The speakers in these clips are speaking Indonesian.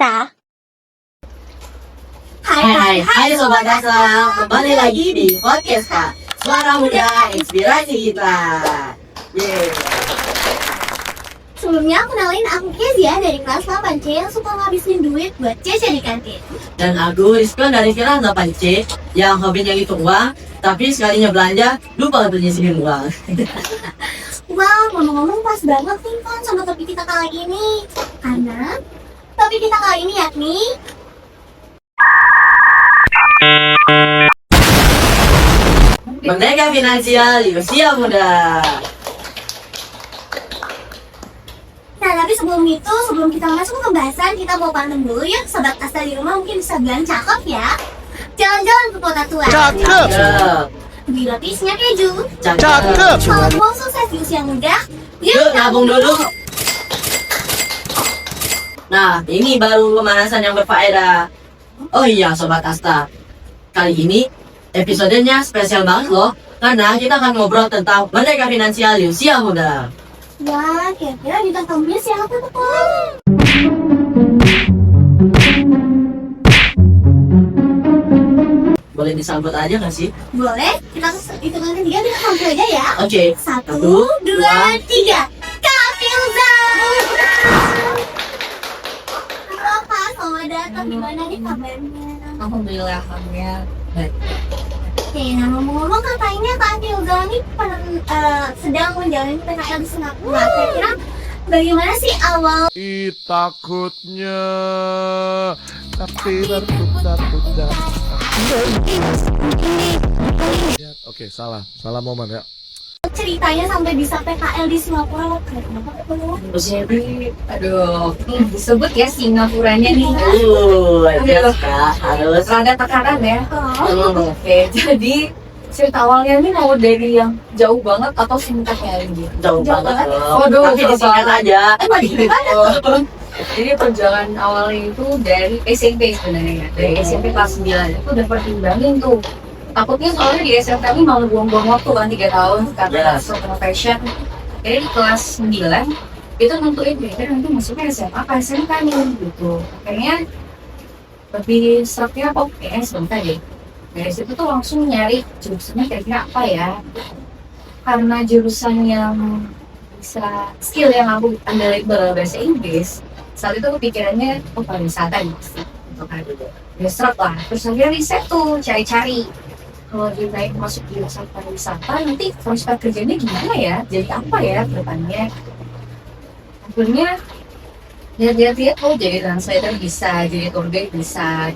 Asta. Hai Sobat Asa, kembali lagi di podcast Kak, suara muda inspirasi kita. Yeay. Sebelumnya kenalin aku Kezia dari kelas 8C yang suka ngabisin duit buat jajan di kantin. Dan aku Rizky dari kelas 8C yang hobinya ngitung uang, tapi sekalinya belanja lupa untuk nyisihin uang. Wow, ngomong-ngomong pas banget nih kan sama topik kita kali ini. Karena topik kita kali ini yakni Merdeka Finansial di Usia Muda. Nah, tapi sebelum kita masuk ke pembahasan, kita mau panteng dulu ya. Sobat Asta di rumah mungkin bisa bilang cakep ya. Jalan-jalan ke kota tua. Cakep. Beli rotisnya keju. Cakep. Kalau mau sukses di usia muda, Yuk nabung dulu. Nah, ini baru pembahasan yang berfaedah. Oh iya Sobat Asta, kali ini episodenya spesial banget loh, karena kita akan ngobrol tentang merdeka finansial di usia muda. ya kira-kira bintang tamunya siapa tuh? Boleh disambut aja nggak sih? Boleh, kita hitungan ketiga kita tampil aja ya. Oke. 1, 2, 3. Kak Filza. Halo Kak, selamat datang. Gimana nih kabarnya? Alhamdulillah, baik. Oke, nah ngomong-ngomong katanya Kak Filza ini sedang menjalani PKL di Singapura. Kira-kira bagaimana sih awal Takutnya tapi berputar-putar. Oke, salah momen ya. ceritanya sampai bisa PKL di Singapura? Kenapa ketemu? Jadi, aduh, disebut ya Singapuranya nih. Yes, Kak, harus. Rada tekanan ya. Oh, Oke, jadi cerita awalnya ini mau dari yang jauh banget atau singkatnya aja? Jauh banget loh. Waduh, Tapi jauh disingkat aja. Jadi perjalanan awalnya itu dari SMP sebenarnya. Dari SMP kelas 9 itu udah pertimbangin tuh. Takutnya soalnya di SMP ini malah buang-buang waktu kan 3 tahun karena masuk profession. Jadi di kelas 9 itu nentuin kira-kira nanti masuknya SMA apa SMK nih gitu. Akhirnya lebih seraknya apa UPS bentar deh. Dari situ tuh langsung nyari jurusannya kira-kira apa ya. Karena jurusan yang bisa skill yang aku andalin berbahasa Inggris, saat itu kepikirannya pariwisata gitu kan. Ya serak lah. Terus akhirnya riset tuh cari-cari. Kalau dia naik masuk di jurusan pariwisata, nanti prospek kerjanya gimana ya? Jadi apa ya ke depannya? Akhirnya lihat-lihat, oh jadi translator bisa, jadi tour guide bisa,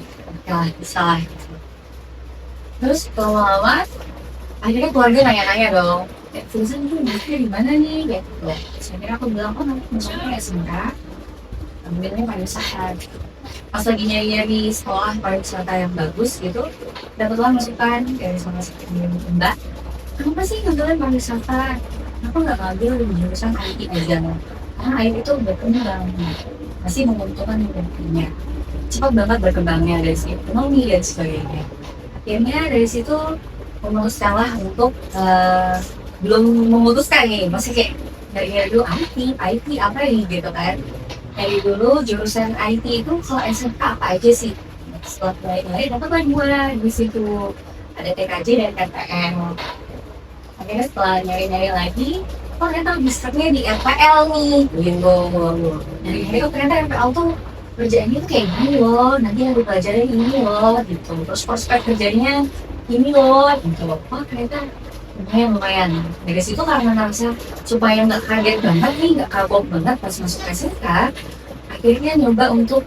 bisa lah. Terus lama-lama, akhirnya keluarga nanya-nanya dong, Susan tuh bisnisnya di mana nih? Gitu. Terus akhirnya aku bilang, oh nanti masuknya SMK, ambilnya pariwisata. Pas lagi nyari sekolah pariwisata yang bagus gitu, dapatlah masukan dari salah satu mbak, kenapa sih ngambilin pariwisata? Kenapa nggak ngambil di jurusan IT aja? Karena IT itu berkembang, masih menguntungkan nantinya. Cepat banget berkembangnya dari segi ekonomi dan sebagainya. Akhirnya dari situ memutuskanlah untuk belum memutuskan nih, masih kayak dari dulu IT apa nih gitu kan. Dari dulu jurusan IT itu kalau SMK apa aja sih? Setelah nyari dapat dua di situ, ada TKJ dan KTM. Akhirnya setelah nyari-nyari lagi, oh ternyata bisnisnya di RPL nih. Jadi itu ternyata RPL tuh kerjaannya tuh kayak gini loh, nanti ada pelajaran ini loh gitu. Terus prospek kerjanya ini loh gitu. Oh ternyata lumayan. Dari situ karena ngerasa supaya nggak kaget banget nih, nggak kagok banget pas masuk SMK, akhirnya nyoba untuk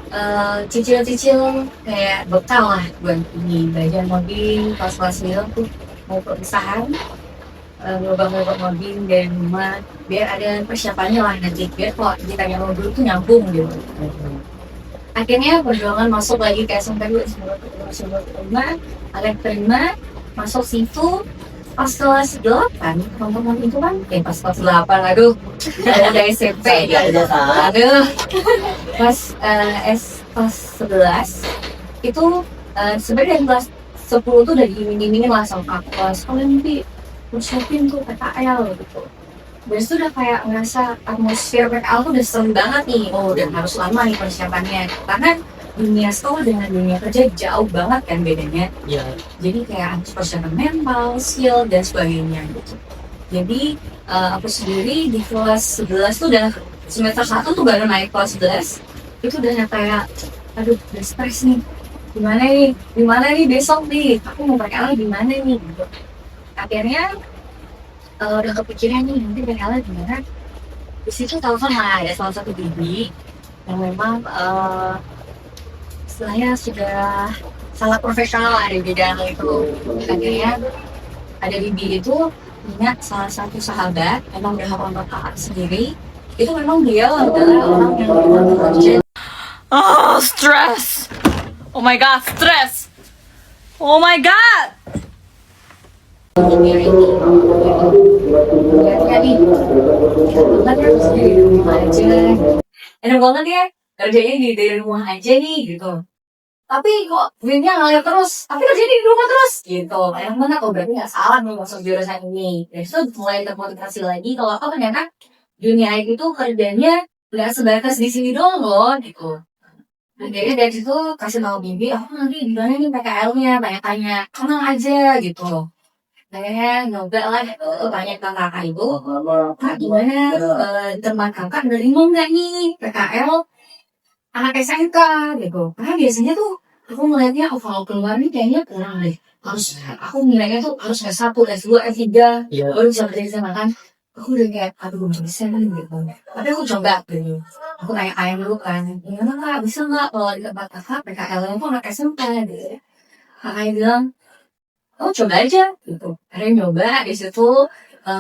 cicil-cicil kayak bekal lah buat ini belajar mobil. Pas kelas 9 tuh mau perusahaan, nyoba mobil dari rumah biar ada persiapannya lah nanti, biar kalau ditanya mobil tuh nyambung gitu. Akhirnya perjuangan masuk lagi ke SMK dulu, semoga terima masuk situ. Pas kelas 8, teman-teman itu kan, pas kelas 8, aduh, ada SMP, aduh, pas kelas 11, itu sebenarnya dari kelas 10 tuh udah diiming-imingin lah sama kakak kelas, kalian nanti persiapin tuh PKL gitu. Dan itu udah kayak ngerasa atmosfer PKL tuh udah seru banget nih. Oh, udah harus lama nih persiapannya. Karena dunia sekolah dengan dunia kerja jauh banget kan bedanya. Iya. Jadi kayak harus persiapan mental, skill, dan sebagainya gitu. Jadi aku sendiri di kelas 11 tuh udah semester 1 tuh baru naik kelas 11. Itu udah kayak, aduh udah stres nih. Gimana nih besok nih? Aku mau PKL gimana nih? Gitu. Akhirnya udah kepikiran nih nanti PKL gimana. Di situ telepon lah ada salah satu bibi yang memang istilahnya sudah sangat profesional lah di bidang itu. Akhirnya ada bibi itu punya salah satu sahabat, emang udah hafal kakak sendiri. Itu memang dia adalah orang yang bekerja. Oh, stress. Oh my god, stress. Oh my god. Dunia ini jadi banget ya bisa di rumah aja. Enak banget ya kerjanya dari rumah aja nih gitu. Tapi kok duitnya ngalir terus, tapi kerjanya di rumah terus gitu. Enak banget, oh berarti nggak salah nih masuk jurusan ini. Dari situ mulai termotivasi lagi kalau aku ternyata dunia IT itu kerjanya nggak sebatas di sini doang loh gitu. Jadi dari situ kasih tahu bibi, aku nanti gimana nih PKL-nya, tanya-tanya, tenang aja gitu. Saya nyoba lah tanya ke kakak ibu, kak gimana teman kakak nerima nggak nih PKL anak SMK gitu. Karena biasanya tuh aku ngeliatnya kalau keluar nih kayaknya kurang deh. Aku nilainya tuh harus S1, S2, S3 baru bisa kerja sama kan. Aku udah kayak aduh nggak bisa nih gitu. Tapi aku coba gitu. Aku tanya ayam dulu kan, gimana kak bisa nggak kalau di tempat kakak PKL-nya tuh anak SMK gitu. Kakaknya bilang, oh coba aja gitu. Akhirnya nyoba di situ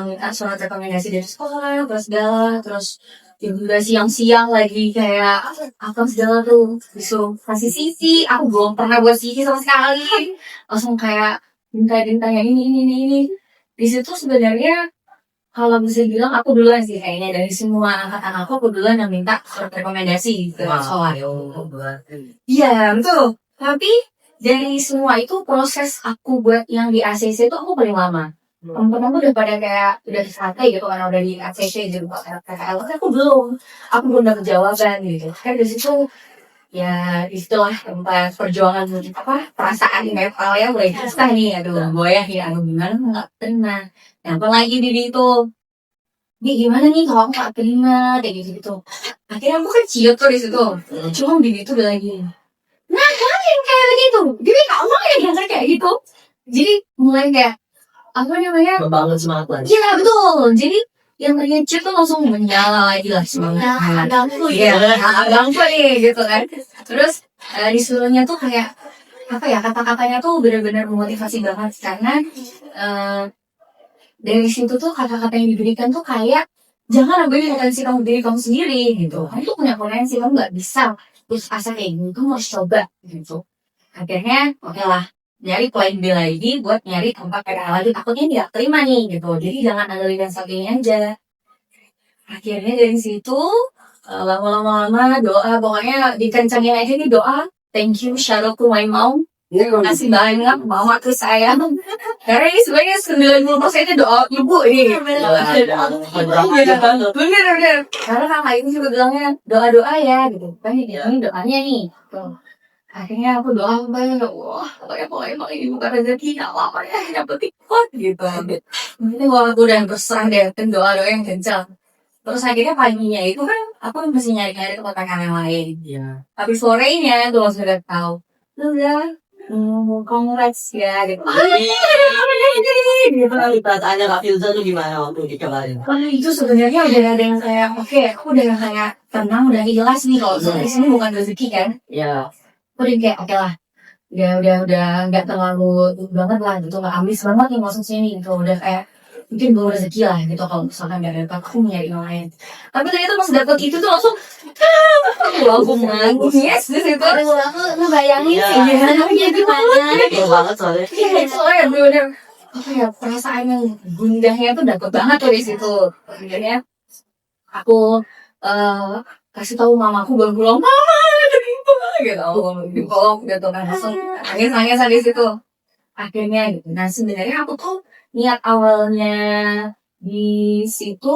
minta surat rekomendasi dari sekolah, terus segala, terus juga siang-siang lagi kayak apa segala tuh disuruh kasih CV. Aku belum pernah buat CV sama sekali. Langsung kayak minta-mintanya ini. Di situ sebenarnya kalau bisa bilang aku duluan sih kayaknya dari semua angkatan aku duluan yang minta surat rekomendasi ke sekolah. Iya betul. Tapi dari semua itu proses aku buat yang di ACC itu aku paling lama. Temen-temen udah pada kayak udah santai gitu karena udah di ACC jadi PKL, tapi aku belum dapet jawaban gitu. Kayak dari situ ya disitulah tempat perjuangan perasaan mental ya mulai susah nih, aduh goyah ya, aduh gimana nggak tenang. Apa lagi di itu? Nih gimana nih kalau aku nggak terima kayak gitu. Akhirnya aku kan ciut tuh di situ. Cuma bibi tuh bilang gini, nah kalian kayak begitu, jadi nggak mau ya diantar kayak gitu. Jadi mulai kayak apa namanya? Membangun semangat lagi. Iya betul. Jadi yang tadinya ciut tuh langsung menyala lagi lah semangat. Agangku Iya, ya. agangku nih gitu kan. Terus disuruhnya tuh kayak apa ya kata-katanya tuh benar-benar memotivasi banget karena dari situ tuh kata-kata yang diberikan tuh kayak jangan ambil potensi kamu diri kamu sendiri gitu. Kamu tuh punya potensi, kamu nggak bisa terus asa kayak gitu, kamu harus coba gitu. Akhirnya oke lah nyari plan B lagi buat nyari tempat PKL lagi, takutnya dia terima nih gitu. Jadi jangan andelin satu ini aja. Akhirnya dari situ lama-lama doa, pokoknya dikencangin aja nih doa. Thank you, shout out to my mom. Terima kasih banyak mama ke saya. Karena ini sebenarnya 90% doa ibu ini. Bener. Karena kakak ini juga bilangnya doa-doa ya gitu. Kan ini doanya nih. Tuh. Akhirnya aku doa banyak, wah pokoknya ibu kata rezeki gak apa-apa ya, yang penting kuat gitu. Ini aku udah berserah deh, kan doa-doa yang kencang. Terus akhirnya paginya itu kan aku masih nyari-nyari tempat makan yang lain. Iya. Tapi sorenya tuh langsung udah tahu. Udah, congrats ya gitu. Gitu kali perasaannya Kak Filza tuh gimana waktu dikabarin? Wah itu sebenarnya udah ada yang kayak, oke, aku udah kayak tenang, udah ikhlas nih kalau di sini bukan rezeki kan. Iya. Aku udah kayak oke lah. Udah nggak terlalu banget lah gitu, nggak ambis banget nih masuk sini gitu. Udah kayak mungkin belum rezeki lah gitu kalau misalkan nggak dapat aku nyari yang lain. Tapi ternyata pas dapet itu tuh langsung langsung nangis yes di situ. Aduh, aku ngebayangin Iya. sih gimana gimana. Iya banget soalnya. Iya soalnya bener apa ya perasaan yang gundahnya tuh dapet banget tuh di situ. Akhirnya aku kasih tahu mamaku baru pulang, mama terima gitu. Ditolong gitu kan langsung nangis di situ. Akhirnya gitu. Nah sebenarnya aku tuh niat awalnya di situ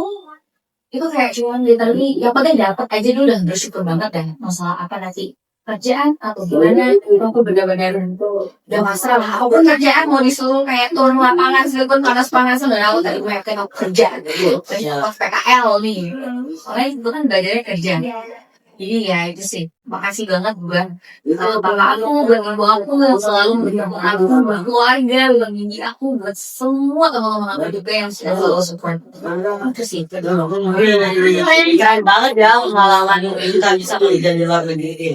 itu kayak cuman literally yang penting dapat aja dulu udah bersyukur banget deh. Masalah apa nanti kerjaan atau gimana itu aku benar-benar udah masalah. Apapun kerjaan mau disuruh kayak turun lapangan sekalipun panas-panasan dan aku tadi gue yakin aku kerja gitu. Terus pas PKL nih, soalnya itu kan belajarnya kerja. Jadi ya itu sih, makasih banget buat bapak aku, buat ibu aku selalu mendukung aku, buat keluarga, buat gigi aku, buat semua teman-teman aku juga yang sudah selalu support. Itu sih. Keren banget ya pengalaman kita bisa kerja di luar negeri.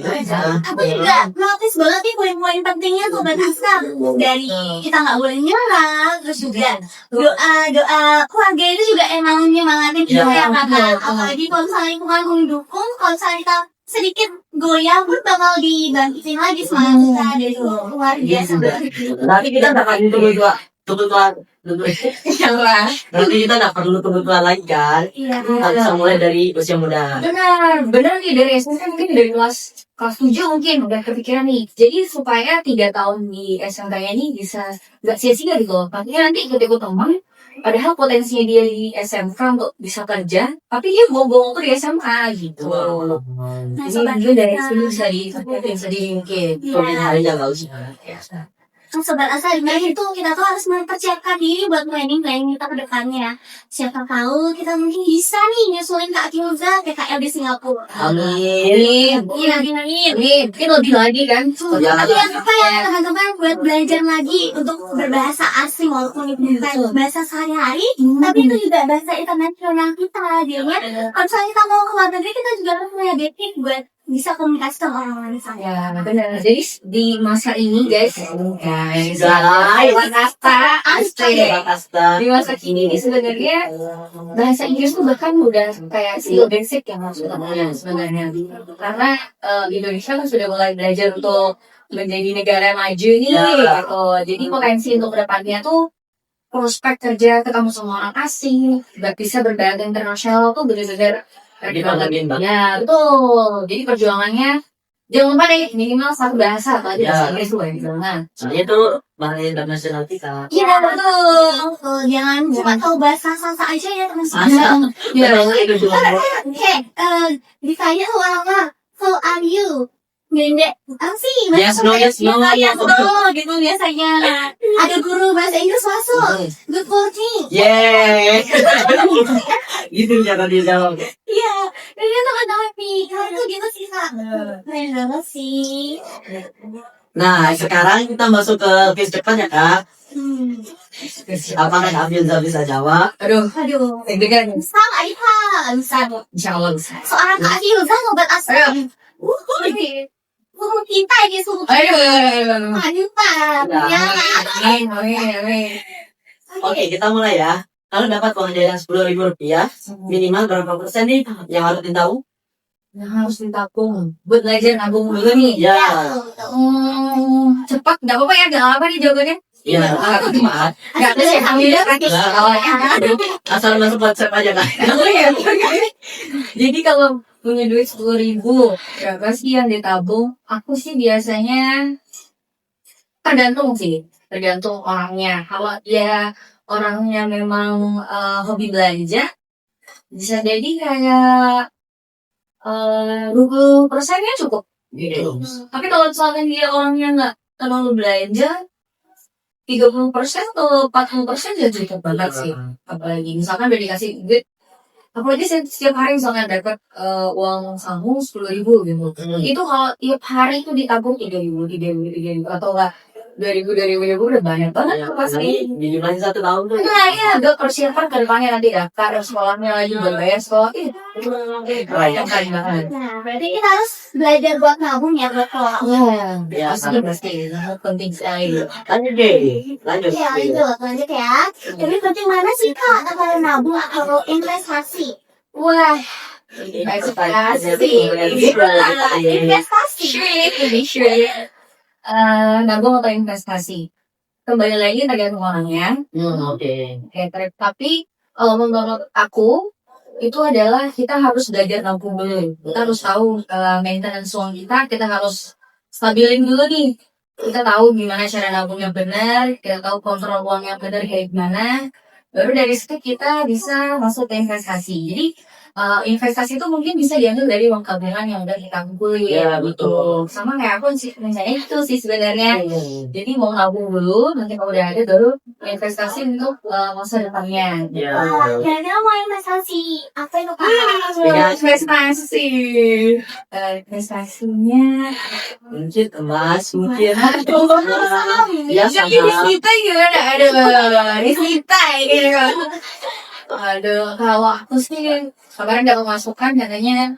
Aku juga notice banget nih poin-poin pentingnya Sobat Asta. Dari kita nggak boleh nyerah, terus juga doa keluarga itu juga emang nyemangatin kita ya kakak. Apalagi kalau misalnya lingkungan mendukung, kalau misalnya kita sedikit goyang pun bakal dibangkitin lagi semangat kita dari keluarga. Tapi kita udah kan kebutuhan nanti kita nggak perlu kebutuhan lagi kan. Iya. Kita bisa mulai dari usia muda. Benar nih dari SMP mungkin dari kelas 7 mungkin udah kepikiran nih. Jadi supaya 3 tahun di SMK ini bisa nggak sia-sia gitu loh. Pastinya nanti ikut-ikut teman. Padahal potensinya dia di SMK untuk bisa kerja, tapi dia buang-buang waktu di SMA gitu. Nah, Jadi Sobat dia dari Asta. sini bisa diungkit. Mungkin harinya nggak usah. Sobat Asal itu kita tuh harus mempersiapkan diri buat planning kita ke depannya. Siapa tahu kita mungkin bisa nih nyusulin Kak Kilza PKL di Singapura. Amin. Iya, amin. Mungkin lebih lagi kan. Tapi yang apa ya teman-teman buat belajar lagi untuk berbahasa asing walaupun itu bukan bahasa sehari-hari, tapi itu juga bahasa internasional kita. Jadinya kalau misalnya kita mau ke luar negeri kita juga harus punya basic buat bisa komunikasi sama orang-orang di sana. Ya benar. Jadi di masa ini guys, Guys. Asta. Di masa kini nih sebenarnya bahasa Inggris tuh bahkan udah kayak skill basic yang harus kita punya sebenarnya. Karena Indonesia kan sudah mulai belajar untuk menjadi negara maju nih, gitu. Jadi potensi untuk kedepannya tuh prospek kerja ketemu sama orang asing, bisa berdagang internasional tuh benar-benar Dibangunin banget. ya betul. Jadi perjuangannya jangan lupa deh minimal satu bahasa apalagi bahasa Inggris tuh gitu. Nah, Soalnya itu bahasa internasional kita. Iya betul. Jangan cuma tahu bahasa sasa aja ya teman-teman. Masa? ya Ditanya orang how are you? Gende, apa sih? Yes, no, yes, no. Yes, no, gitu biasanya. Ada guru bahasa Inggris masuk. Good morning. Yeay. Gitu cara dia jawab. Iya, dan dia teman-teman nih. Kalau itu gitu sih kak. Keren banget sih. Nah, sekarang kita masuk ke quiz cepat ya, Kak. Apakah Kak Filza bisa jawab? aduh Aduh. deg-degan. Bisa nggak Ipa? Bisa. Insyaallah bisa. Seorang Kak Filza sobat asal. Suruh kita ini suruh kita. Ayo. Kita. Ya. Amin. Oke, kita mulai ya. Kalau dapat uang jajan Rp10.000, minimal berapa persen nih yang harus ditahu? Yang harus ditabung buat belajar nabung dulu nih. Ya, Cepat nggak apa-apa ya, nggak apa nih jawabannya. iya, cuma Nggak ada sih, ambil praktis. asal masuk WhatsApp aja, Kak. Jadi kalau punya duit 10.000, berapa sih yang ditabung? Aku sih biasanya tergantung orangnya. Kalau dia orangnya memang hobi belanja, bisa jadi kayak 20%-nya cukup. Gitu. Tapi kalau misalnya dia orangnya nggak terlalu belanja, 30% atau 40% ya cukup banget sih. Apalagi misalkan udah dikasih duit, apalagi setiap hari misalnya dapat uang saku 10.000 gitu. Itu kalau tiap hari itu ditabung 3.000 atau enggak 2.000 udah banyak banget tuh pasti. Dijumlahin 1 tahun tuh. Nah ya, udah persiapan ke depannya nanti daftar sekolahnya lagi buat bayar sekolah. Keren banget. Nah, berarti kita harus belajar buat nabung ya buat kelola. Ya, Pasti sangat penting sekali. lanjut deh. Lanjut. Ya, lanjut ya. Tapi penting mana sih kak antara nabung atau investasi? Wah, Investasi. Investasi. Nabung atau investasi? Kembali lagi tergantung orangnya. Oke. Tapi kalau menurut aku itu adalah kita harus belajar nabung dulu. Kita harus tahu maintenance uang kita harus stabilin dulu nih. Kita tahu gimana cara nabung yang benar, kita tahu kontrol uang yang benar kayak gimana. Baru dari situ kita bisa masuk ke investasi. Jadi investasi itu mungkin bisa diambil dari uang tabungan yang udah kita kumpulin. Iya, betul. Sama kayak aku sih, misalnya itu sih sebenarnya. Jadi mau nabung dulu, nanti kalau udah ada baru investasi untuk masa depannya. Iya. Kira-kira mau investasi apa itu kak? Investasi. Investasinya. Mungkin emas, mungkin. Ya, Ya, sama. kita gimana? Aduh, disita gitu. Aduh, kalau aku sih kemarin dapat masukan katanya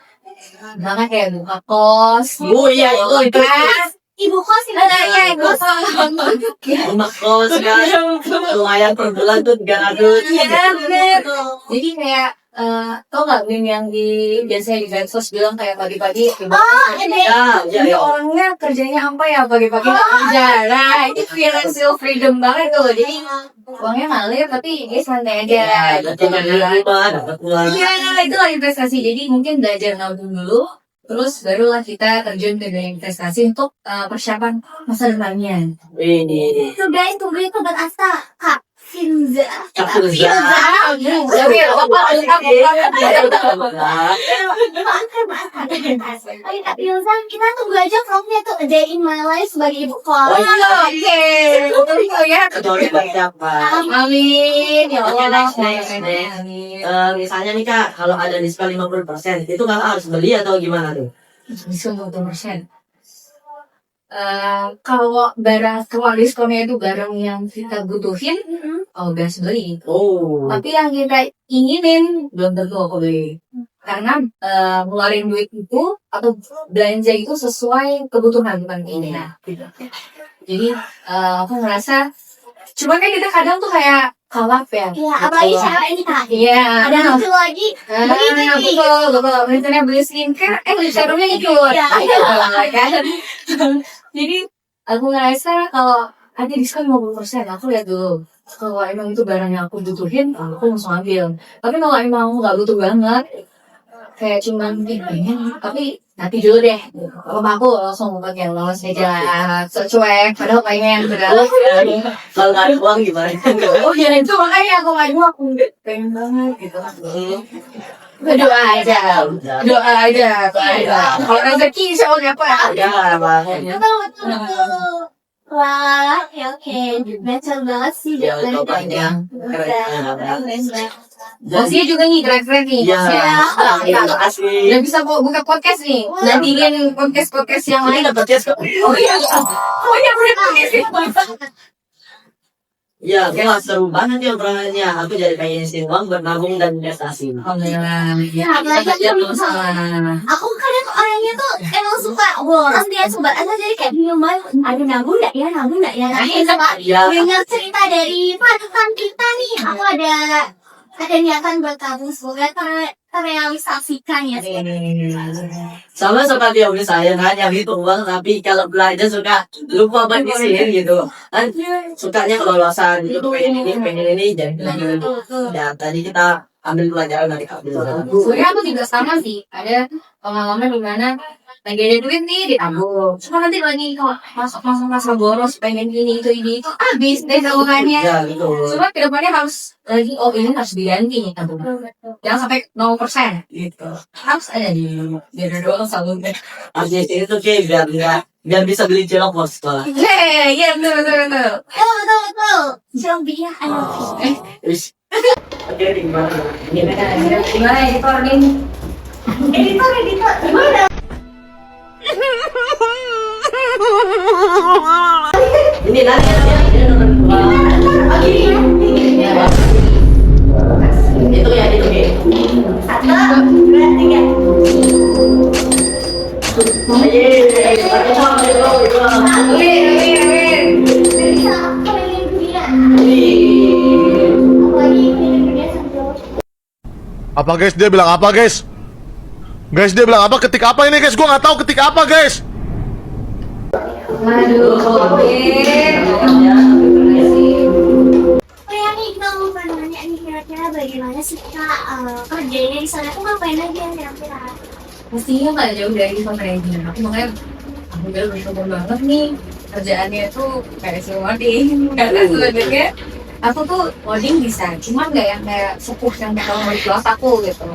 banget kayak buka kos. Oh iya, itu. Ibu kos ini. Iya, ibu kos. Rumah kos kan. Lumayan per bulan tuh 300. Iya, bener. Jadi kayak tau gak meme yang biasanya di medsos bilang kayak pagi-pagi Ya, jadi orangnya kerjanya apa ya pagi-pagi kerja. Nah, itu financial freedom banget tuh. Jadi uangnya ngalir tapi dia santai aja. Dapat uang. Iya, itu lah investasi. Jadi mungkin belajar nabung dulu, terus barulah kita terjun ke dunia investasi untuk persiapan masa depannya. Ini. Tuh guys, tunggu itu buat Asta. Kak Finza. Kak Finza. Tapi apa? Oke Kak Finza, kita tunggu aja vlognya tuh A Day in My Life sebagai ibu kos. Oh, iya. Oke, betul ya. Kecuali buat siapa? Amin, ya Oke, Allah. next. Amin. Misalnya nih Kak, kalau ada diskon 50%, itu Kakak harus beli atau gimana tuh? Diskon 20%. Kalau diskonnya itu barang yang kita butuhin, gas beli. Oh. Tapi yang kita inginin belum tentu aku beli. Karena ngeluarin duit itu atau belanja itu sesuai kebutuhan bukan keinginan. Jadi aku ngerasa, cuman kan kita kadang tuh kayak kalap ya. Iya, apalagi cewek ini Kak. Iya. Ada lucu lagi. Betul. Misalnya beli skincare, beli serumnya itu. Iya. Kan? Jadi aku ngerasa kalau ada diskon 50%, aku lihat dulu. Kalau emang itu barang yang aku butuhin, aku langsung ambil. Tapi kalau emang aku nggak butuh banget, kayak cuman pengen, tapi nanti dulu deh. Kalau aku langsung pakai lolos aja, secuek. Padahal pengen padahal. Kalau nggak ada uang gimana? Oh iya itu makanya aku aku pengen banget gitu. Doa aja. Kalau rezeki soalnya apa? Ya, banget. Betul. Wah, ya oke. Betul banget sih. Ya, itu panjang. Keren. Bosnya juga nih keren-keren nih. Ya, Bosnya. terima kasih. Udah bisa buka podcast nih. Nantikan podcast yang Ini lain. dapat yes kok. Oh iya, udah podcast nih. Ya, wah seru banget ya obrolannya. Aku jadi pengen isi uang buat nabung dan investasi. Alhamdulillah. Ya, belajar Kita dulu. sama. Aku kadang tuh orangnya tuh emang suka boros dia sobat aja jadi kayak bingung banget ada nabung nggak ya nah ini sama Iya. dengar cerita dari panutan kita nih aku ada niatan buat tabung semoga terrealisasikan ya. Sama seperti yang saya hanya hitung uang, tapi kalau belanja suka lupa buat isiin gitu. Kan sukanya kelolosan itu pengen ini jadi ya tadi kita ambil pelajaran dari Kak Bilza. Sebenarnya aku juga sama sih. Ada pengalaman di mana lagi ada duit nih ditabung. Cuma nanti lagi kalau masuk masa boros pengen ini itu habis deh tabungannya. Ya gitu. Cuma kedepannya harus lagi ini harus diganti nih tabungan. Jangan sampai 0% gitu. Harus ada di biar doang tabungnya. Habis itu kayak biar bisa beli cilok buat sekolah. Iya betul. Betul zombie ya anak Terus oke gimana? Gimana editor nih? editor gimana Ini nanti itu ya itu ya. 1 2 3 bisa keliling dunia apalagi keliling dunia sambil Apa guys? Dia bilang apa guys? Guys dia bilang apa? Ketik apa ini guys? Gua nggak tahu ketik apa guys. Waduh, oke. Oh ya nih kita mau nanya nih kira-kira bagaimana sih Kak kerjanya di sana tuh ngapain aja kira-kira? Pastinya nggak jauh dari pemerintah. Aku makanya aku bilang bersyukur banget nih kerjaannya tuh kayak si Wading. Karena sebenarnya aku tuh coding bisa, cuma nggak yang kayak sepuh yang kalau mau di kelas aku gitu.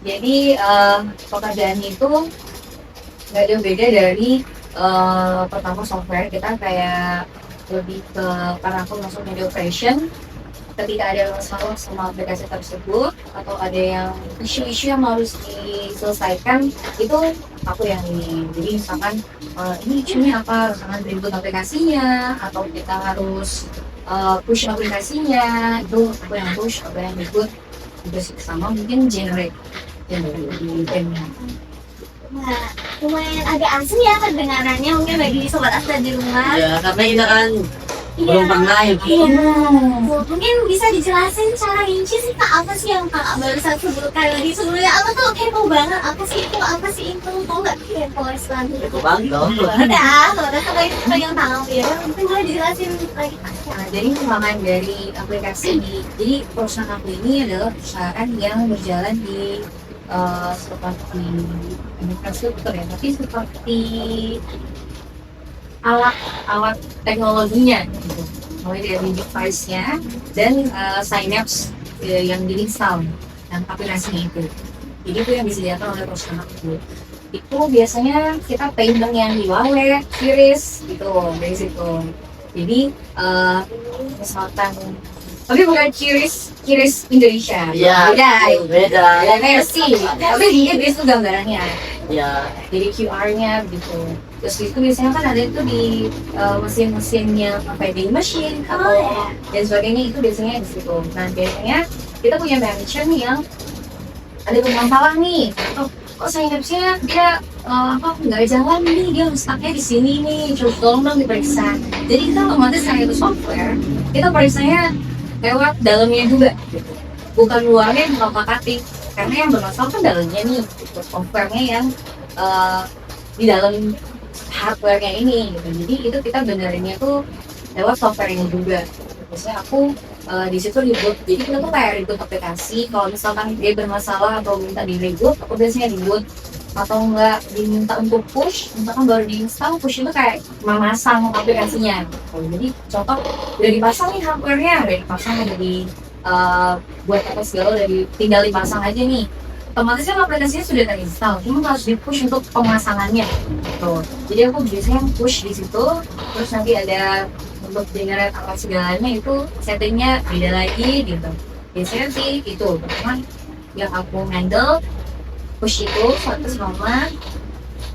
Jadi pekerjaan itu nggak jauh beda dari pertama software. Kita kayak lebih ke, karena aku masuk media operation, ketika ada masalah sama aplikasi tersebut atau ada yang isu-isu yang harus diselesaikan, itu aku yang ini. Jadi misalkan ini isunya apa, misalkan reboot aplikasinya atau kita harus push aplikasinya, itu aku yang push, aku yang reboot. Terus sama mungkin generate di timnya. Nah, lumayan agak asing ya kedengarannya mungkin bagi sobat Asta di rumah. Ya, karena kita kan Iya. belum pernah ya. Iya. Mungkin bisa dijelasin secara rinci sih Kak, apa sih yang Kak barusan sebutkan tadi sebelumnya? Aku tuh kepo banget, apa sih itu, tau nggak kepo Islam Itu bang dong. udah sampai pegang tangan ya, mungkin boleh dijelasin lagi Kak. Nah, jadi pengembangan dari aplikasi jadi perusahaan aku ini adalah perusahaan yang berjalan di seperti infrastruktur ya, tapi seperti alat teknologinya gitu. Mulai dari device-nya dan Synapse yang diinstal dan aplikasinya itu. Jadi itu yang disediakan oleh perusahaan aku. Itu biasanya kita payment yang di wallet, QRIS gitu dari situ. Jadi misalkan, tapi bukan QRIS Indonesia. Iya, Beda beda. versi. Tapi dia biasa gambarannya. Ya, Jadi QR-nya gitu. Terus itu biasanya kan ada itu di mesin-mesin yang vending machine atau dan sebagainya, itu biasanya di situ. Nah biasanya kita punya manager nih yang ada bermasalah nih. Oh, kok Synapse-nya dia nggak jalan nih, dia stuck-nya di sini nih. Terus tolong dong diperiksa. Jadi kita otomatis kayak itu software, kita periksanya lewat dalamnya juga, gitu. Bukan luarnya yang cutting. Karena yang bermasalah kan dalamnya nih, gitu. Software-nya yang di dalam hardware-nya ini gitu. Jadi itu kita benerinnya tuh lewat software-nya juga. Biasanya aku di situ reboot. Jadi kita tuh kayak reboot aplikasi. Kalau misalkan dia bermasalah atau minta di reboot, aku biasanya reboot. Atau enggak diminta untuk push, misalkan baru diinstal, push itu kayak memasang aplikasinya. Jadi contoh udah dipasang nih hardware-nya, udah dipasang, udah di buat apa segala, udah tinggal dipasang aja nih. Otomatis kan aplikasinya sudah terinstall, cuma harus di-push untuk pemasangannya gitu. Jadi aku biasanya push di situ, terus nanti ada untuk generate apa segalanya, itu settingnya beda lagi gitu. Biasanya sih itu, pertama yang aku handle push itu, terus sama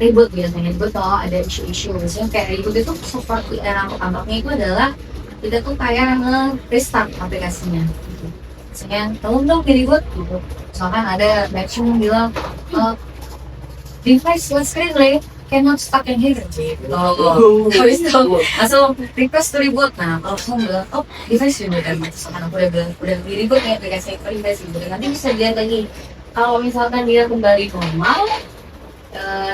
reboot. Biasanya reboot kalau ada isu-isu, biasanya kayak reboot itu seperti yang tampaknya itu adalah kita tuh kayak nge-restart aplikasinya gitu. Misalnya tolong dong di reboot gitu. Misalkan ada batch yang bilang device was screen cannot start in here gitu. Habis itu langsung request to reboot. Nah kalau langsung bilang device reboot, dan misalkan aku udah bilang udah di reboot ya aplikasi itu, device reboot, nanti bisa dilihat lagi. Kalau misalkan dia kembali normal,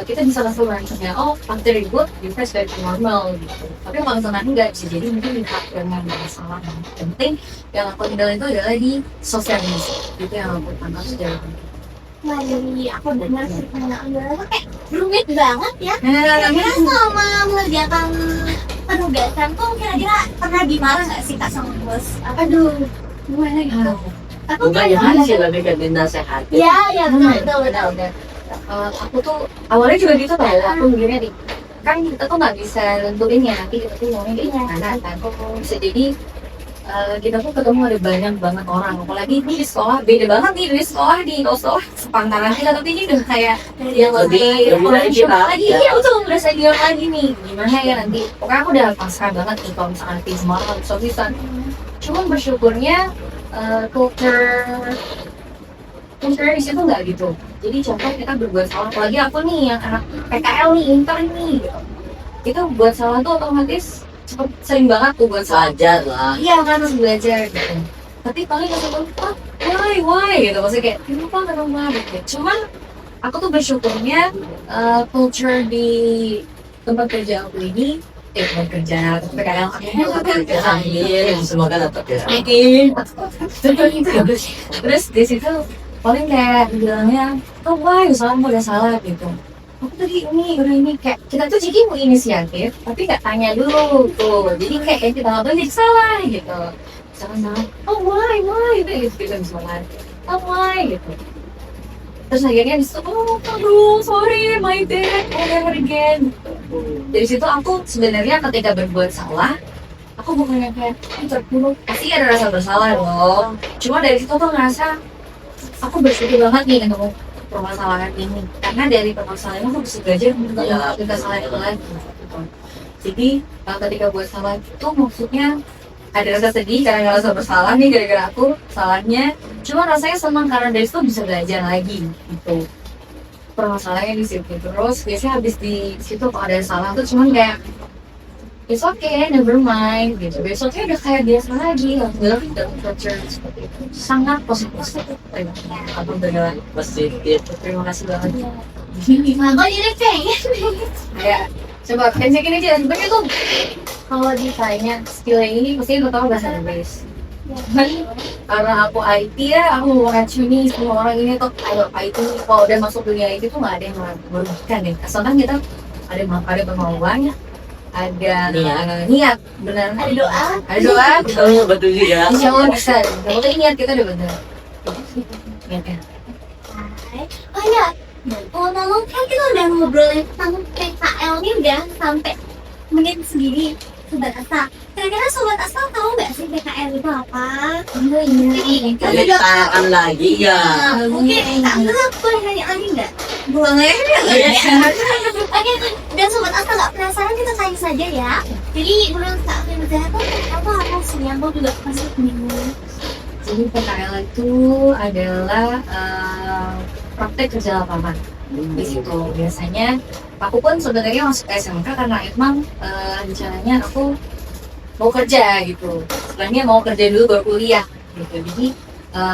kita bisa langsung nanya, after reboot device back to normal gitu. Tapi kalau misalkan enggak, bisa jadi mungkin di hardware yang bermasalah. Yang penting yang aku tinggal itu adalah di software itu yang aku tangkap secara penting. Wah, jadi aku dengar ceritanya Anda kayak rumit banget ya. Nah, Kira-kira selama mengerjakan penugasan tuh kira-kira pernah dimarah nggak sih Kak sama bos? Aduh, gimana gitu? Aku bukan yang sih lebih ke dinasehatin. ya betul. Aku tuh awalnya juga gitu tau, aku mikirnya nih, kan kita tuh nggak bisa nentuin ya nanti kita tuh maunya kayak gimana kan. Bisa jadi kita tuh ketemu ada banyak banget orang, apalagi di sekolah beda banget nih, di sekolah sepantaran kita, tapi ini udah kayak yang lebih dari kita lagi. Iya betul, udah senior lagi nih, gimana ya nanti. Pokoknya aku udah pasrah banget nih kalau misalkan nanti semua orang bisa. Cuman bersyukurnya culture di situ nggak gitu. Jadi contoh kita berbuat salah, apalagi aku nih yang anak PKL nih, intern nih gitu. Kita buat salah tuh otomatis sering banget tuh buat salah. Wajar lah. Iya kan, harus belajar gitu. Tapi paling langsung why gitu, maksudnya kayak kenapa gitu. Cuman aku tuh bersyukurnya culture di tempat kerja aku ini, tempat kerja PKL Amin, semoga tetap ya. Terus di situ paling kayak bilangnya, why misalnya udah salah gitu. Aku tadi ini kayak kita tuh jadi mau inisiatif, tapi nggak tanya dulu tuh. Jadi kayak kita nggak jadi salah gitu. Misalkan salah, why gitu misalkan, why gitu. Terus akhirnya disitu, oh aduh sorry my bad, never again. Dari situ aku sebenarnya ketika berbuat salah, aku bukannya kayak terpuruk, pasti ada rasa bersalah dong. Cuma dari situ tuh ngerasa aku bersyukur banget nih ketemu permasalahan ini, karena dari permasalahan itu aku bisa belajar untuk nggak kesalahan itu lagi gitu. Jadi ketika buat salah itu maksudnya ada rasa sedih karena ngerasa bersalah nih gara-gara aku salahnya, cuma rasanya senang karena dari situ bisa belajar lagi gitu. Permasalahannya di situ. Terus biasanya habis di situ kalau ada salah tuh cuman kayak it's okay, never mind gitu. Besoknya udah kayak biasa lagi, langsung dalam culture seperti itu. Sangat positif. Alhamdulillah. Positif. Terima kasih banget. Kok jadi pengen? Kayak coba pencekin aja sebenarnya tuh kalau ditanya skill yang ini pasti udah tahu bahasa Inggris. Karena aku IT ya, aku mau ngacuni semua orang ini tuh ayo IT. Kalau udah masuk dunia IT tuh nggak ada yang merugikan ya. Asalkan kita ada kemauan, ada niat, benar. Ada doa. Oh, betul juga. Insya Allah bisa. Kalau kita niat kita udah benar. Niatnya. Oh iya, ngomong kan kita udah ngobrolin tentang PKL ini udah sampai menit segini. Sobat Asta, kira-kira Sobat Asta tahu nggak sih PKL itu apa? Kan udah Ceritakan lagi ya. Oke, aku boleh nanya lagi nggak? Boleh. Oke, dan Sobat Asta nggak penasaran kita tanya saja ya. Jadi menurut Kak Firza itu PKL itu apa sih? Aku juga pasti bingung. Jadi PKL itu adalah praktek kerja lapangan. Di situ biasanya aku pun sebenarnya masuk SMK karena emang rencananya aku mau kerja gitu. Sebenarnya mau kerja dulu baru kuliah gitu. Jadi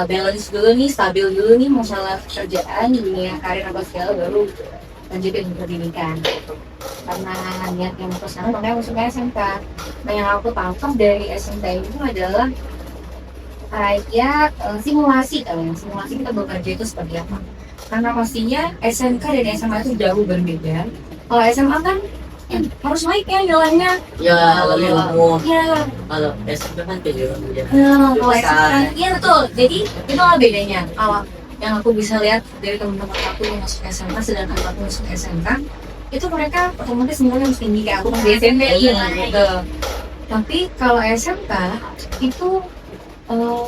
balance dulu nih, stabil dulu nih masalah kerjaan, dunia karir apa segala baru lanjutin pendidikan. Karena niat yang ke sana makanya masuk SMK. Nah yang aku tangkap dari SMK itu adalah kayak simulasi kalian. Simulasi kita bekerja itu seperti apa? Karena pastinya SMK dan SMA itu jauh berbeda. Kalau SMA kan harus naik ya nilainya. Ya, lebih umum. Ya, Kalau SMP kan kejuruan ya. kalau SMA, iya betul. Jadi itu lah bedanya. Kalau yang aku bisa lihat dari teman-teman aku yang masuk SMA, sedangkan aku masuk SMK, itu mereka otomatis nilainya harus tinggi kayak aku pas di SMP gitu. Tapi kalau SMK itu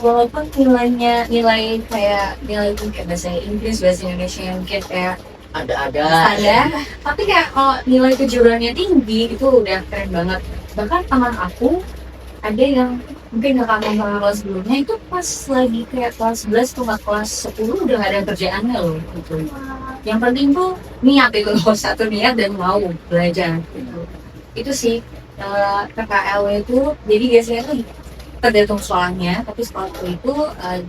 walaupun nilai kayak nilai kayak bahasa Inggris, bahasa Indonesia yang mungkin kayak Ada. tapi kayak kalau nilai kejuruannya tinggi itu udah keren banget. Bahkan teman aku ada yang mungkin kakak kelas sebelumnya itu pas lagi kayak kelas 11 tuh kelas 10 udah gak ada kerjaannya loh gitu. Yang penting tuh niat itu loh, satu niat dan mau belajar gitu. Itu sih PKL itu jadi biasanya tuh tergantung sekolahnya, tapi sekolahku itu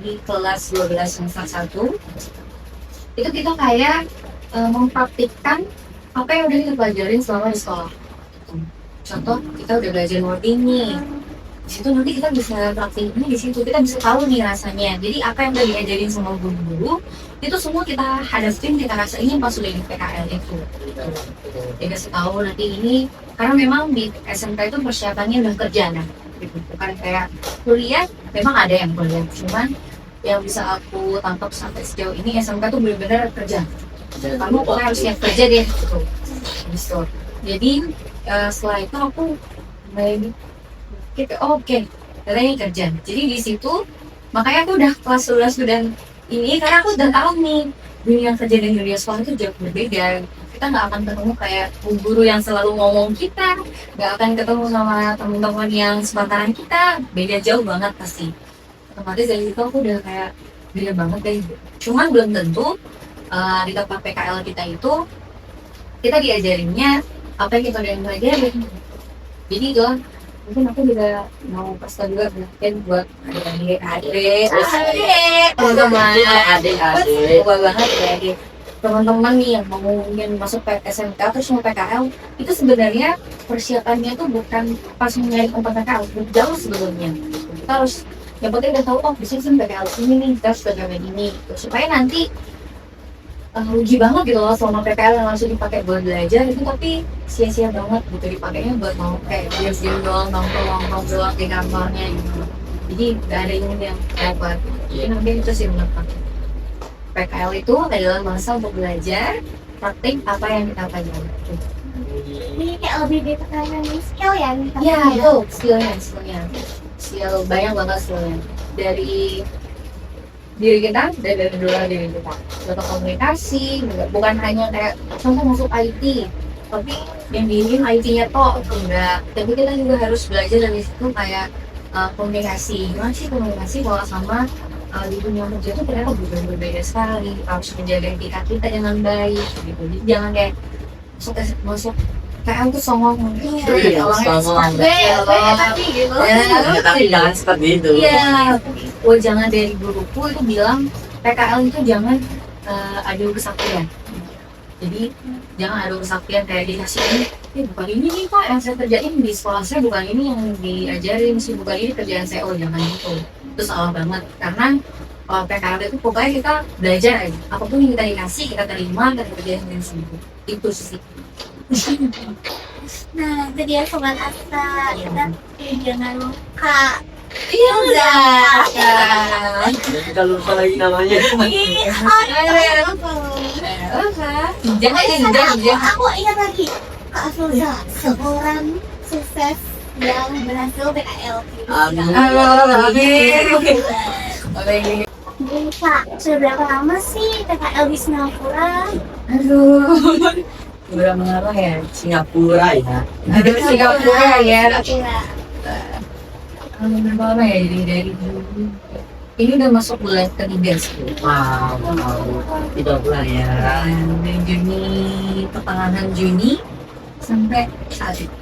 di kelas 12 semester 1 itu kita kayak mempraktikkan apa yang udah kita pelajarin selama di sekolah. Contoh kita udah belajar wording nih, di situ nanti kita bisa praktiknya di situ, kita bisa tahu nih rasanya. Jadi apa yang udah diajarin sama guru-guru itu semua kita hadapin, kita rasain pas udah di PKL itu. Dikasih tahu nanti ini karena memang di SMK itu persiapannya udah kerja nah. Bukan kayak kuliah, memang ada yang kuliah, cuman yang bisa aku tangkap sampai sejauh ini SMK tuh benar-benar kerja. Kamu pokoknya harus siap kerja deh gitu. Jadi setelah itu aku mulai gitu, oke, katanya kerja. Jadi di situ makanya aku udah kelas 11 dan ini karena aku udah tahu nih dunia kerja dan dunia sekolah itu jauh berbeda. Kita nggak akan ketemu kayak guru yang selalu ngomong kita, nggak akan ketemu sama teman-teman yang sepantaran kita, beda jauh banget pasti. Otomatis dari itu aku udah kayak beda banget deh. Cuman belum tentu di tempat PKL kita itu kita diajarinnya apa yang kita udah belajarin. Jadi itu mungkin aku juga mau pesta juga mungkin buat adik-adik teman-teman Adik-adik. tua banget ya teman-teman nih yang mau ingin masuk SMK terus mau PKL itu sebenarnya persiapannya tuh bukan pas nyari tempat PKL jauh sebelumnya. Kita harus yang penting udah tahu oh di sini PKL ini nih kita harus belajar ini gitu. Supaya nanti rugi banget gitu loh selama PKL yang langsung dipakai buat belajar itu tapi sia-sia banget gitu dipakainya buat mau kayak diam-diam doang nongkrong doang di kantornya gitu. Jadi gak ada yang dapat. Jadi nanti itu sih menurut aku. PKL itu adalah masa untuk belajar praktik apa yang kita pelajari. Ini kayak lebih ditekankan skill ya. Ya, betul. Skill banyak banget skillnya. Dari diri kita, dari diri kita. Untuk komunikasi, bukan hanya kayak contoh masuk IT, tapi yang diingin IT-nya toh enggak. Tapi kita juga harus belajar dari situ kayak komunikasi. Gimana sih komunikasi kalau sama di dunia kerja itu ternyata berbeda sekali. Harus menjaga etika kita dengan baik gitu. Jadi jangan kayak masuk kayak tuh songong Iya, songong. Tapi gitu. Tapi jangan seperti itu. Iya, jangan dari guruku itu bilang PKL itu jangan adu kesaktian. Jadi jangan adu kesaktian kayak dikasih ini, bukan ini nih pak yang saya kerjain di sekolah saya, bukan ini yang diajarin sih, bukan ini kerjaan saya, jangan gitu. Itu salah banget karena PKL itu pokoknya kita belajar aja, apapun yang kita dikasih kita terima dan kerjain dengan sendiri. Itu sih. Nah, itu dia sobat Asta. Kita jangan lupa. Iya udah. Kita lupa lagi namanya. Jangan. Aku ingat lagi Kak Afroza, seorang sukses yang berhasil PKL. Amin. Jadi Kak, sudah berapa lama sih PKL di Singapura? Aduh. Udah mengarah ya. Singapura ya. Aduh Singapura ya. Kira. Berapa lama ya dari Juni? Ini udah masuk bulan ketiga sih. Wow, 3 bulan ya. Dari Juni, pertengahan Juni sampai saat itu.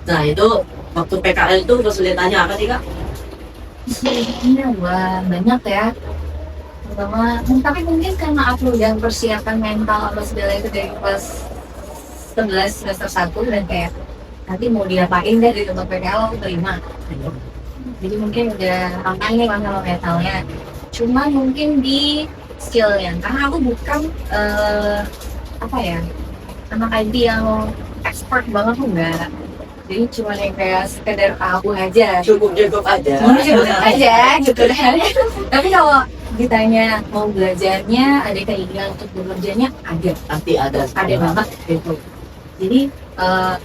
Nah itu waktu PKL itu kesulitannya apa sih kak? Ini wah banyak ya. Pertama, tapi mungkin karena aku udah persiapan mental apa segala itu dari kelas 11 semester 1 dan kayak nanti mau diapain deh di tempat PKL aku terima. Jadi mungkin udah gampang nih masalah mentalnya. Cuma mungkin di skillnya, karena aku bukan apa ya, anak IT yang expert banget tuh enggak. Jadi cuma yang kayak sekedar tahu aja. Cukup aja. Cukup aja gitu kan. Tapi kalau ditanya mau belajarnya, ada keinginan untuk bekerjanya, Pasti ada. ada banget gitu. Jadi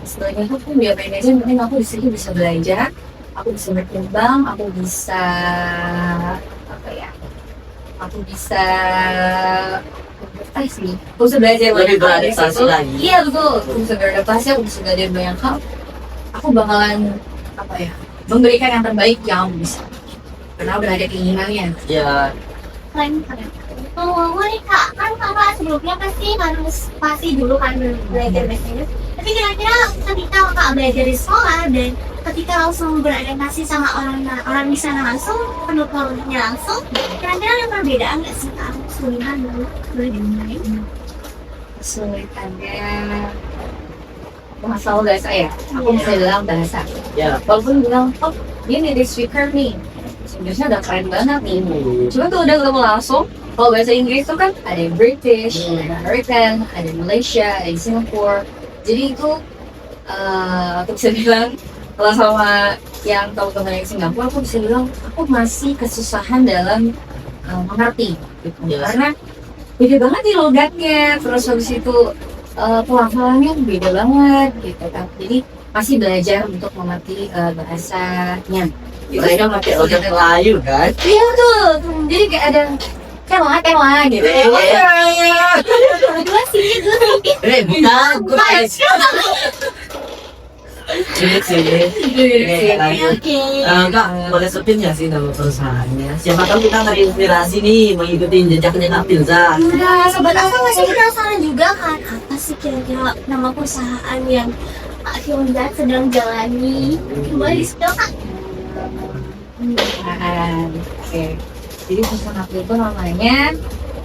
setelahnya itu pun biar aja, mungkin aku di sini bisa belajar, aku bisa berkembang, aku bisa apa ya? Aku bisa beradaptasi. Aku bisa belajar Lebih banyak hal dari beradaptasi situ. lagi. Iya betul, aku bisa beradaptasi, aku bisa belajar banyak hal. Aku bakalan apa ya? Memberikan yang terbaik yang aku bisa. Karena udah ada keinginannya. Ya. Keren. Oh, nih Kak, kan Kakak sebelumnya pasti dulu kan belajar bahasa Inggris. Tapi kira-kira ketika Kakak belajar di sekolah dan ketika langsung beradaptasi sama orang di sana langsung, penuturnya langsung, kira-kira ada perbedaan nggak sih Kak? Kesulitan dulu, boleh dimulai? Kesulitannya masalah bahasa ya, aku bisa bilang bahasa. Ya. Walaupun bilang, oh dia native speaker nih, Inggrisnya udah keren banget nih. Cuma tuh udah ketemu langsung, kalau bahasa Inggris tuh kan ada yang British, ada American, ada Malaysia, ada Singapore. Jadi itu aku bisa bilang kalau sama yang teman-teman yang Singapura, aku bisa bilang aku masih kesusahan dalam mengerti gitu. Ya. Karena beda banget nih logatnya, terus habis itu pelafalannya beda banget gitu kan. Jadi masih belajar untuk mengerti bahasanya. Mereka pakai logat Melayu kan? Iya betul. Jadi kayak ada kema gitu. Dua sih, Bukan, guys. Sulit sih. Oke. Kak, boleh sebutin nggak sih nama perusahaannya? Siapa tahu kita terinspirasi nih mengikuti jejaknya Kak Filza. Nah, sobat Alfa masih penasaran juga kan apa sih kira-kira nama perusahaan yang Kak Filza sedang jalani? Boleh di-spill Kak? Oke. Jadi perusahaan aku itu namanya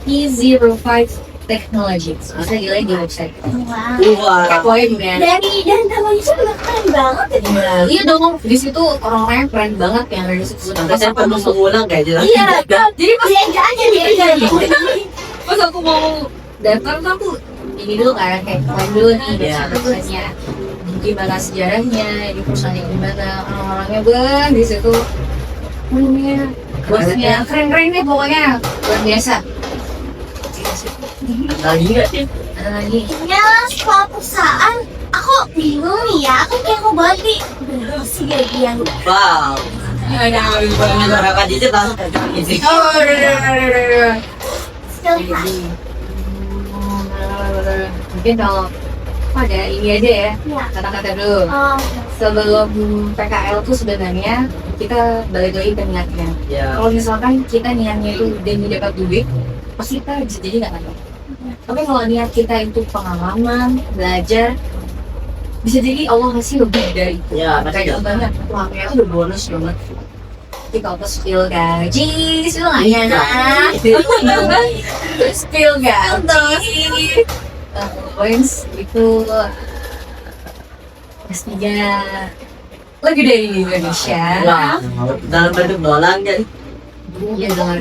P05 Technologies. Bisa dilihat di website. Wow. Wah, Pokoknya Dan namanya juga keren banget. iya dong, di situ orang-orangnya keren banget yang dari situ. sampai saya perlu mengulang kayaknya. Iya, jadi pas Dia aja. pas aku mau daftar tuh aku ini dulu kan kayak poin dulu nih Iya. perusahaannya gimana sejarahnya, di perusahaannya gimana, orang-orangnya bang di situ. Bosnya keren-keren deh pokoknya luar biasa. Lagi nggak sih? Ada lagi. Ya, sekolah perusahaan. Aku bingung nih ya, aku kayak mau banget nih. Bener sih gajian. Wow. Ada kakak dicet langsung ke gizi. Oh, udah. Skill high. Mungkin kalau pada ini aja ya, Ya. kata-kata dulu. Sebelum PKL tuh sebenarnya kita balik lagi ke niatnya. Ya. Kalau misalkan kita niatnya itu demi dapat duit, pasti kita bisa jadi nggak dapat. Tapi kalau niat kita itu pengalaman, belajar, bisa jadi Allah kasih lebih dari itu. Ya, Kayak makanya. contohnya, wah kayak itu udah bonus banget. Tapi kalau pas spill gaji, spill nggak ya? Terus spill gaji, points itu pastinya lebih dari Indonesia. Wah, dalam bentuk dolar kan? Iya dengan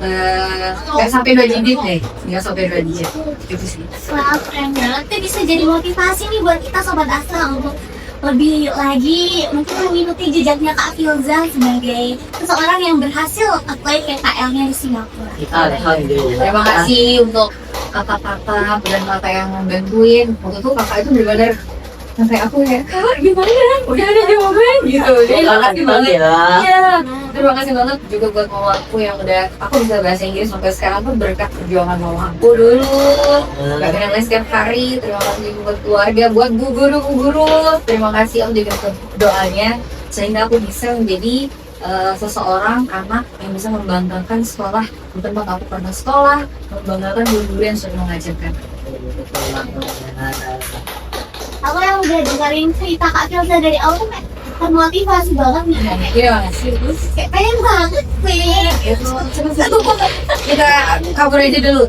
nggak sampai 2 digit deh, nggak sampai 2 digit itu sih. Wah, keren banget. Itu bisa jadi motivasi nih buat kita Sobat Astra untuk lebih lagi mungkin mengikuti jejaknya Kak Filza sebagai seseorang yang berhasil apply PKL-nya di Singapura. Alhamdulillah. Terima kasih untuk kakak-kakak dan kakak yang bantuin. Waktu itu kakak itu benar-benar sampai aku ya, kak gimana? Udah ada jawaban gitu. Jadi terima kasih banget. Ya. Iya, terima kasih banget juga buat mama aku yang udah aku bisa bahasa Inggris sampai sekarang tuh berkat perjuangan mama aku dulu. Gak kena les setiap hari. Terima kasih juga buat keluarga, buat bu guru. Terima kasih om juga untuk doanya sehingga aku bisa menjadi seseorang anak yang bisa membanggakan sekolah di tempat aku pernah sekolah, membanggakan guru yang sudah mengajarkan. Aku yang udah dengerin cerita Kak Filza dari awal tuh kayak termotivasi banget nih. Terima kasih. Kayak pengen banget sih. Kita kabur aja dulu.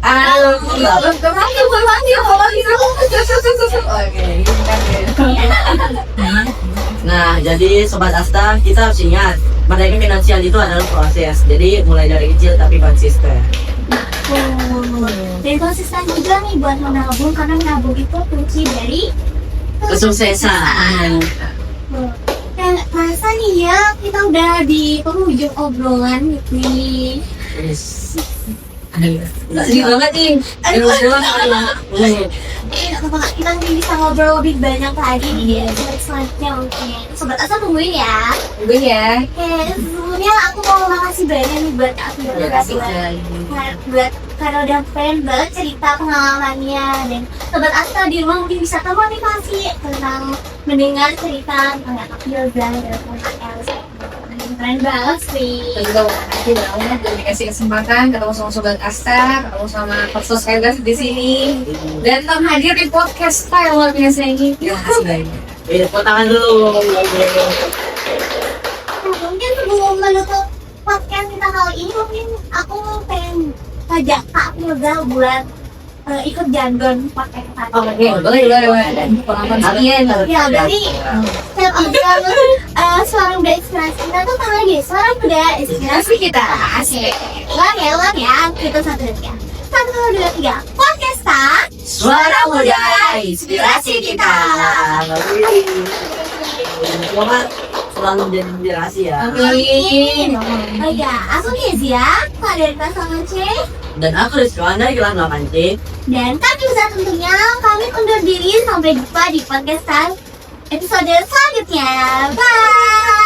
Nah, jadi Sobat Asta, kita harus ingat merdeka finansial itu adalah proses. Jadi mulai dari kecil tapi konsisten. Dan konsisten juga nih buat menabung karena menabung itu kunci dari Kesuksesan. Dan masa nih ya kita udah di penghujung obrolan nih. Sedih banget nih. Apa kita mungkin bisa ngobrol lebih banyak lagi nih di episode selanjutnya mungkin. Sobat Asa tungguin ya. Gue ya. Oke, sebelumnya aku mau makasih banyak nih buat aku buat karena udah pengen banget cerita pengalamannya dan Sobat Asta di rumah mungkin bisa termotivasi tentang mendengar cerita tentang Kak Filza dan Kak Elsa. Keren banget sih. Kita juga mau kasih banget dan dikasih kesempatan ketemu sama Sobat Asta, ketemu sama Persos Edas di sini, dan tetap hadir di podcast Style luar biasa ini. Terima kasih banyak. Tepuk tangan dulu. Mungkin sebelum menutup podcast kita kali ini mungkin aku pengen ngajak Kak Filza buat ikut jargon pakai kata. Oke, boleh. Dan pengalaman kalian. Ya, berarti setiap episode suara muda inspirasi kita tuh apa lagi? Suara muda inspirasi kita. Asik. Ulang ya. Kita 1, 2, 3. 1, 2, 3. Podcast tak? Suara muda inspirasi kita. Semoga selalu jadi inspirasi ya. Amin. Oh ya, aku Kezia, Kak dari kelas 8C. Dan aku Rizwan dari kelas 8C. Dan kami bisa tentunya kami undur diri sampai jumpa di podcast episode selanjutnya. Bye.